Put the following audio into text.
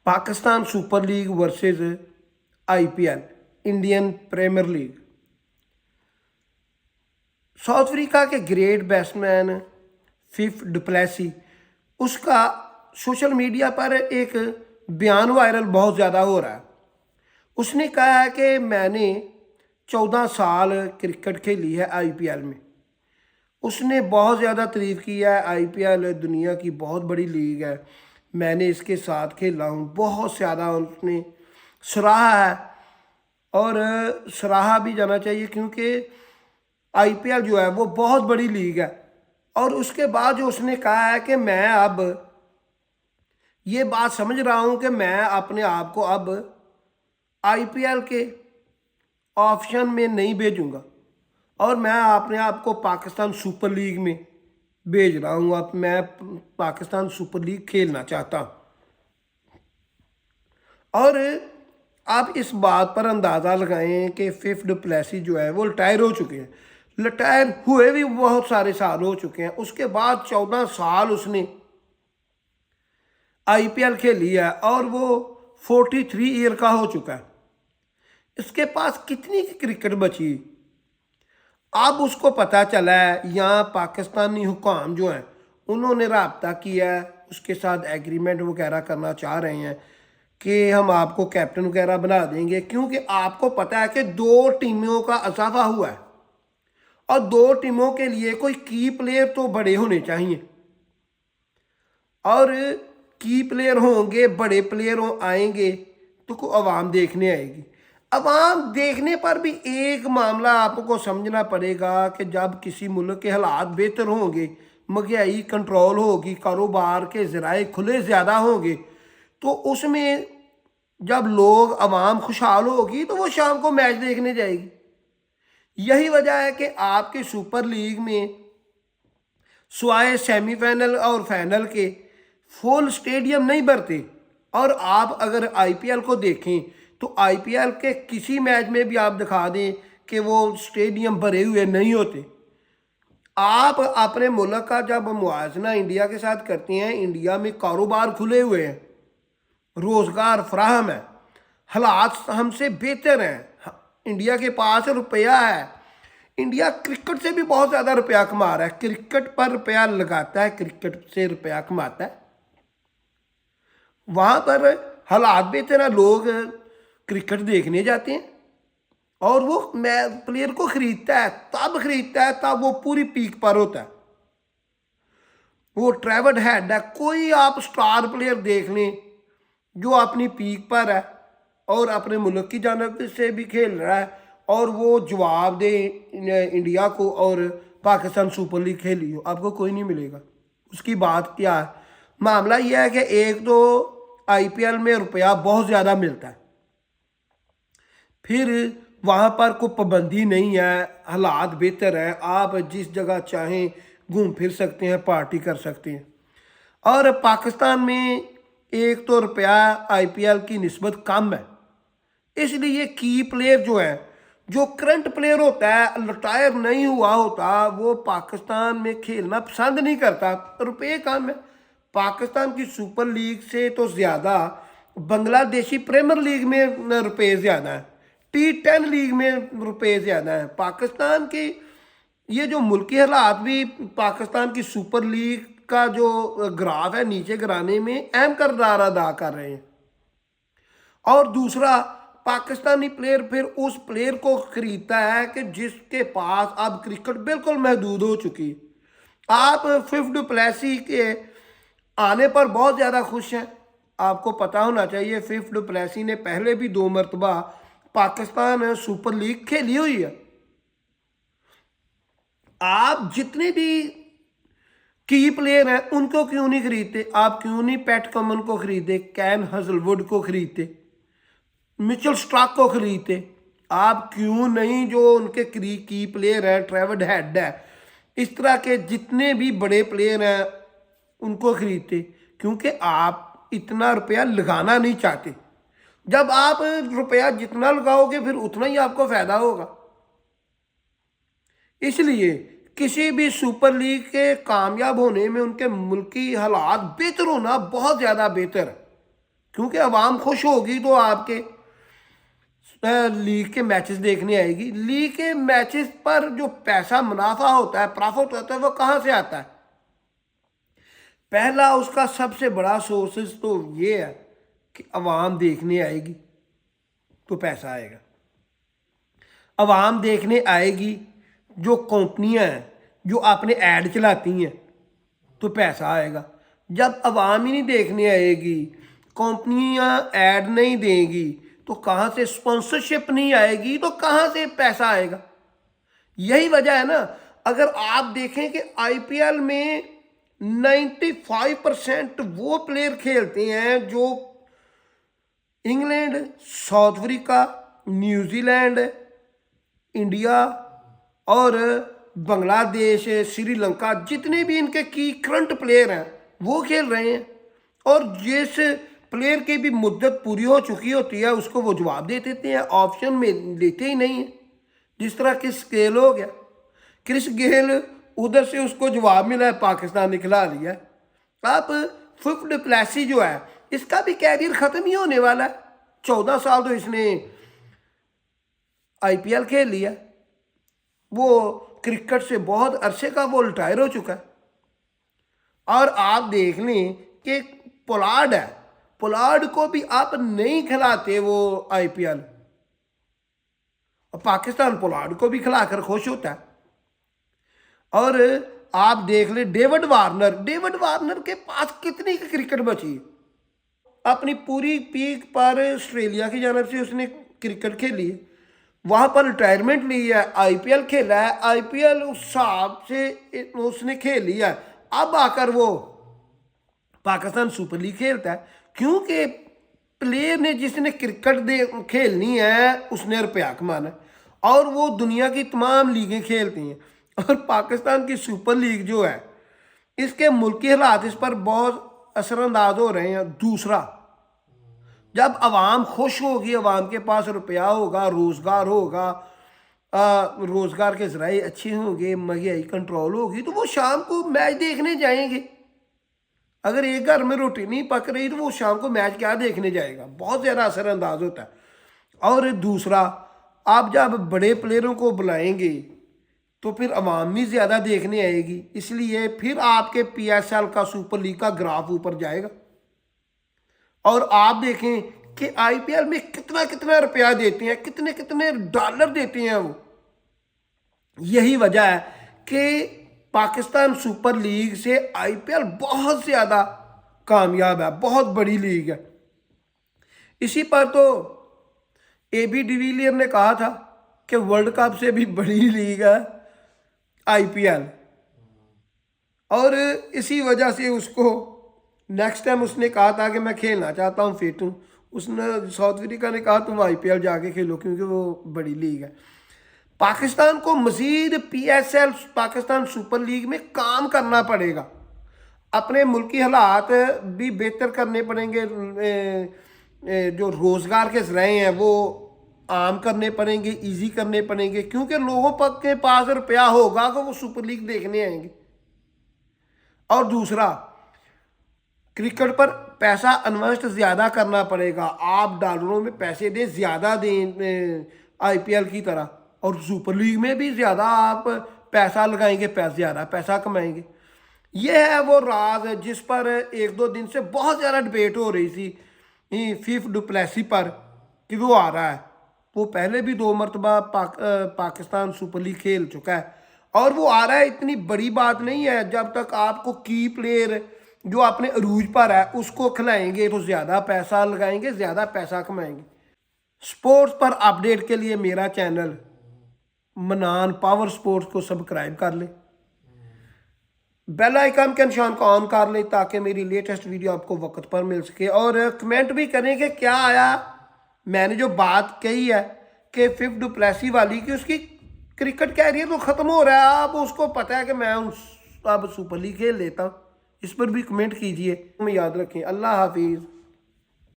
Pakistan Super League versus IPL Indian Premier League. South Africa के great batsman Faf du Plessis, उसका social media पर एक बयान वायरल बहुत ज़्यादा हो रहा है। उसने कहा है कि मैंने 14 साल क्रिकेट खेली है आईपीएल में। उसने बहुत ज़्यादा तारीफ़ की है। आईपीएल दुनिया की बहुत बड़ी लीग है, मैंने इसके साथ खेला हूँ, बहुत ज़्यादा उसने सराहा है और सराहा भी जाना चाहिए क्योंकि आईपीएल जो है वो बहुत बड़ी लीग है। और उसके बाद जो उसने कहा है कि मैं अब ये बात समझ रहा हूँ कि मैं अपने आप को अब आईपीएल के ऑप्शन में नहीं भेजूंगा और मैं अपने आप को पाकिस्तान सुपर लीग में भेज रहा हूँ। अब मैं पाकिस्तान सुपर लीग खेलना चाहता हूँ। और आप इस बात पर अंदाज़ा लगाएं कि फिफ डुप्लेसी जो है वो रिटायर हो चुके हैं। रिटायर हुए भी बहुत सारे साल हो चुके हैं। उसके बाद 14 साल उसने आईपीएल खेली है और वो 43 ईयर का हो चुका है। इसके पास कितनी क्रिकेट बची। अब उसको पता चला है, यहाँ पाकिस्तानी हुकाम जो हैं उन्होंने राब्ता किया है, उसके साथ एग्रीमेंट वगैरह करना चाह रहे हैं कि हम आपको कैप्टन वगैरह बना देंगे, क्योंकि आपको पता है कि 2 टीमों का इजाफा हुआ है और 2 टीमों के लिए कोई की प्लेयर तो बड़े होने चाहिए और की प्लेयर होंगे, बड़े प्लेयर आएंगे तो को आवाम देखने आएगी। आवाम देखने पर भी एक मामला आपको समझना पड़ेगा कि जब किसी मुल्क के हालात बेहतर होंगे, महंगाई कंट्रोल होगी, कारोबार के ज़राए खुले ज़्यादा होंगे, तो उसमें जब लोग आवाम खुशहाल होगी तो वो शाम को मैच देखने जाएगी। यही वजह है कि आपके सुपर लीग में सिवाय सेमीफाइनल और फाइनल के फुल स्टेडियम नहीं भरते। और आप अगर आईपीएल को देखें तो आईपीएल के किसी मैच में भी आप दिखा दें कि वो स्टेडियम भरे हुए नहीं होते। आप अपने मुल्क का जब मुआवजा इंडिया के साथ करते हैं, इंडिया में कारोबार खुले हुए हैं, रोज़गार फराहम है, हालात हमसे बेहतर हैं, इंडिया के पास रुपया है, इंडिया क्रिकेट से भी बहुत ज़्यादा रुपया कमा रहा है, क्रिकेट पर रुपया लगाता है, क्रिकेट से रुपया कमाता है। वहाँ पर हालात बेहतर है, लोग क्रिकेट देखने जाते हैं और वो प्लेयर को खरीदता है तब वो पूरी पीक पर होता है। वो ट्रेवड हेड है। कोई आप स्टार प्लेयर देख लें जो अपनी पीक पर है और अपने मुल्क की जानब से भी खेल रहा है और वो जवाब दे इंडिया को और पाकिस्तान सुपर लीग खेली हो, आपको कोई नहीं मिलेगा। उसकी बात क्या है? मामला यह है कि एक तो आईपीएल में रुपया बहुत ज़्यादा मिलता है, फिर वहाँ पर कोई पाबंदी नहीं है, हालात बेहतर है, आप जिस जगह चाहें घूम फिर सकते हैं, पार्टी कर सकते हैं। और पाकिस्तान में एक तो रुपया आईपीएल की निस्बत कम है, इसलिए की प्लेयर जो है, जो करंट प्लेयर होता है, रिटायर नहीं हुआ होता, वो पाकिस्तान में खेलना पसंद नहीं करता, रुपये कम है। पाकिस्तान की सुपर लीग से तो ज़्यादा बांग्लादेशी प्रीमियर लीग में रुपये ज़्यादा है, T10 लीग में रुपये ज़्यादा है। पाकिस्तान की ये जो मुल्की हालात भी पाकिस्तान की सुपर लीग का जो ग्राफ है नीचे गिराने में अहम किरदार अदा कर रहे हैं। और दूसरा, पाकिस्तानी प्लेयर फिर उस प्लेयर को खरीदता है कि जिसके पास अब क्रिकेट बिल्कुल महदूद हो चुकी है। आप फिफ डुप्लेसी के आने पर बहुत ज़्यादा खुश हैं। आपको पता होना चाहिए फिफ डुप्लेसी ने पहले भी 2 मरतबा पाकिस्तान सुपर लीग खेली हुई है। आप जितने भी की प्लेयर हैं उनको क्यों नहीं खरीदते? आप क्यों नहीं पैट कमन को खरीदते, कैन हजलवुड को खरीदते, मिचेल स्टार्क को खरीदते? आप क्यों नहीं जो उनके की प्लेयर हैं, ट्रेवड हेड है, इस तरह के जितने भी बड़े प्लेयर हैं उनको खरीदते? क्योंकि आप इतना रुपया लगाना नहीं चाहते। जब आप रुपया जितना लगाओगे फिर उतना ही आपको फ़ायदा होगा। इसलिए किसी भी सुपर लीग के कामयाब होने में उनके मुल्की हालात बेहतर होना बहुत ज़्यादा बेहतर है, کیونکہ عوام خوش ہوگی تو آپ کے لیگ کے میچز دیکھنے آئے گی. لیگ کے میچز پر جو پیسہ منافع ہوتا ہے، پرافٹ ہوتا ہے، وہ کہاں سے آتا ہے؟ پہلا اس کا سب سے بڑا سورسز تو یہ ہے کہ عوام دیکھنے آئے گی تو پیسہ آئے گا. عوام دیکھنے آئے گی، جو کمپنیاں ہیں جو اپنے ایڈ چلاتی ہیں تو پیسہ آئے گا. جب عوام ہی نہیں دیکھنے آئے گی، کمپنیاں ایڈ نہیں دیں گی، تو کہاں سے اسپانسرشپ نہیں آئے گی تو کہاں سے پیسہ آئے گا؟ یہی وجہ ہے نا. اگر آپ دیکھیں کہ آئی پی ایل میں 95% وہ پلیئر کھیلتے ہیں جو England, South Africa, New Zealand, India اور بنگلہ دیش، سری لنکا، جتنے بھی ان کے کی کرنٹ پلیئر ہیں وہ کھیل رہے ہیں. اور جس پلیئر کی بھی مدت پوری ہو چکی ہوتی ہے اس کو وہ جواب دے دیتے ہیں، آپشن میں لیتے ہی نہیں ہیں. جس طرح کرس گیل ہو گیا، کرس گیل ادھر سے اس کو جواب ملا ہے، پاکستان نے کھلا لیا ہے. اب فف ڈو پلیسی جو ہے اس کا بھی کیریئر ختم ہی ہونے والا ہے. 14 سال تو اس نے آئی پی ایل کھیل لیا، وہ کرکٹ سے بہت عرصے کا وہ ریٹائر ہو چکا ہے. اور آپ دیکھ لیں کہ پولاڈ ہے، پولاڈ کو بھی آپ نہیں کھلاتے وہ آئی پی ایل، اور پاکستان پولاڈ کو بھی کھلا کر خوش ہوتا ہے. اور آپ دیکھ لیں ڈیوڈ وارنر کے پاس کتنی کرکٹ بچی. اپنی پوری پیک پر آسٹریلیا کی جانب سے اس نے کرکٹ کھیلی ہے، وہاں پر ریٹائرمنٹ لی ہے، آئی پی ایل کھیلا ہے، آئی پی ایل اس حساب سے اس نے کھیل لیا ہے. اب آ کر وہ پاکستان سپر لیگ کھیلتا ہے کیونکہ پلیئر نے جس نے کرکٹ کھیلنی ہے اس نے روپیہ کمانا ہے، اور وہ دنیا کی تمام لیگیں کھیلتی ہیں. اور پاکستان کی سپر لیگ جو ہے اس کے ملکی حالات اس پر بہت اثر انداز ہو رہے ہیں. دوسرا، جب عوام خوش ہوگی، عوام کے پاس روپیہ ہوگا، روزگار ہوگا، روزگار کے ذرائع اچھے ہوں گے، مہنگائی کنٹرول ہوگی، تو وہ شام کو میچ دیکھنے جائیں گے. اگر ایک گھر میں روٹی نہیں پک رہی تو وہ شام کو میچ کیا دیکھنے جائے گا؟ بہت زیادہ اثر انداز ہوتا ہے. اور دوسرا، آپ جب بڑے پلیئروں کو بلائیں گے تو پھر عوام بھی زیادہ دیکھنے آئے گی، اس لیے پھر آپ کے پی ایس ایل کا سپر لیگ کا گراف اوپر جائے گا. اور آپ دیکھیں کہ آئی پی ایل میں کتنا روپیہ دیتے ہیں، کتنے ڈالر دیتے ہیں وہ. یہی وجہ ہے کہ پاکستان سپر لیگ سے آئی پی ایل بہت زیادہ کامیاب ہے، بہت بڑی لیگ ہے. اسی پر تو اے بی ڈیویلیئر نے کہا تھا کہ ورلڈ کپ سے بھی بڑی لیگ ہے آئی پی ایل. اور اسی وجہ سے اس کو نیکسٹ ٹائم اس نے کہا تھا کہ میں کھیلنا چاہتا ہوں، فٹ ہوں. اس نے ساؤتھ افریقہ نے کہا تم آئی پی ایل جا کے کھیلو کیونکہ وہ بڑی لیگ ہے. پاکستان کو مزید P S L Pakistan super league میں کام کرنا پڑے گا، اپنے ملکی حالات بھی بہتر کرنے پڑیں گے، جو روزگار کے ذرائع ہیں وہ عام کرنے پڑیں گے، ایزی کرنے پڑیں گے، کیونکہ لوگوں کے پاس روپیہ ہوگا کہ وہ سپر لیگ دیکھنے آئیں گے. اور دوسرا، کرکٹ پر پیسہ انویسٹ زیادہ کرنا پڑے گا. آپ ڈالروں میں پیسے دیں، زیادہ دیں آئی پی ایل کی طرح، اور سپر لیگ میں بھی زیادہ آپ پیسہ لگائیں گے، زیادہ پیسہ کمائیں گے. یہ ہے وہ راز جس پر ایک دو دن سے بہت زیادہ ڈبیٹ ہو رہی تھی فف ڈو پلیسی پر کہ وہ آ رہا ہے. وہ پہلے بھی 2 مرتبہ پاکستان سپر لیگ کھیل چکا ہے اور وہ آ رہا ہے. اتنی بڑی بات نہیں ہے. جب تک آپ کو کی پلیئر جو اپنے عروج پر ہے اس کو کھلائیں گے تو زیادہ پیسہ لگائیں گے، زیادہ پیسہ کمائیں گے. سپورٹس پر اپڈیٹ کے لیے میرا چینل منان پاور سپورٹس کو سبسکرائب کر لیں، بیل آئیکن کے نشان کو آن کر لیں تاکہ میری لیٹسٹ ویڈیو آپ کو وقت پر مل سکے. اور کمنٹ بھی کریں کہ کیا آیا میں نے جو بات کہی ہے کہ فف ڈو پلیسی والی کہ اس کی کرکٹ کیریئر تو ختم ہو رہا ہے، اب اس کو پتہ ہے کہ میں اب سپر لیگ کھیل لیتا ہوں. اس پر بھی کمنٹ کیجئے. یاد رکھیں. اللہ حافظ.